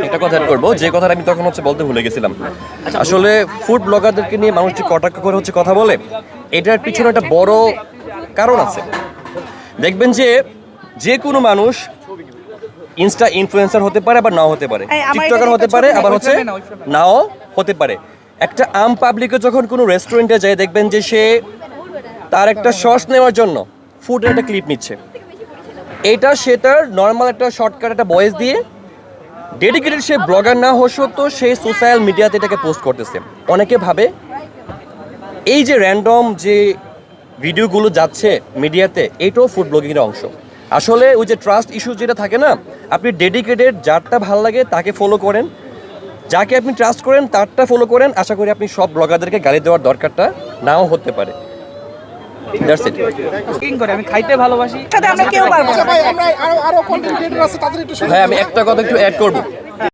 একটা কথা করবো, যে কথাটা আমি তখন বলতে ভুলে গেছিলাম। আসলে ফুড ব্লগারদেরকে নিয়ে মানুষ যে কটাক্ষ করে কথা বলে, এটার পিছনে একটা বড় কারণ আছে। দেখবেন যে কোনো মানুষ ইনস্টা ইনফ্লুয়েন্সার হতে পারে, আবার নাও হতে পারে, টিকটকার হতে পারে, আবার নাও হতে পারে। একটা আম পাবলিকে যখন কোনো রেস্টুরেন্টে যায়, দেখবেন যে সে তার একটা সস নেওয়ার জন্য ফুডের একটা ক্লিপ নিচ্ছে। এটা সেটার নর্মাল একটা শর্টকাট একটা ভয়েস দিয়ে ডেডিকেটেড, সে ব্লগার না হওয়া সত্ত্বেও সে সোশ্যাল মিডিয়াতে এটাকে পোস্ট করতেছে। অনেকে ভাবে এই যে র্যান্ডম যে ভিডিওগুলো যাচ্ছে মিডিয়াতে, এটাও ফুড ব্লগিংয়ের অংশ। আসলে ওই যে ট্রাস্ট ইস্যু যেটা থাকে না, আপনি ডেডিকেটেড যারটা ভালো লাগে তাকে ফলো করেন, যাকে আপনি ট্রাস্ট করেন তারটা ফলো করেন। আশা করি আপনি সব ব্লগারদেরকে গালি দেওয়ার দরকারটা নাও হতে পারে। That's it. আমি খাইতে ভালোবাসি, আমরা কেউ পারবো না। ভাই আমরা আরো কন্টেন্ট ক্রিয়েটর আছে, তাদের একটু ভাই আমি একটা কথা একটু অ্যাড করবো।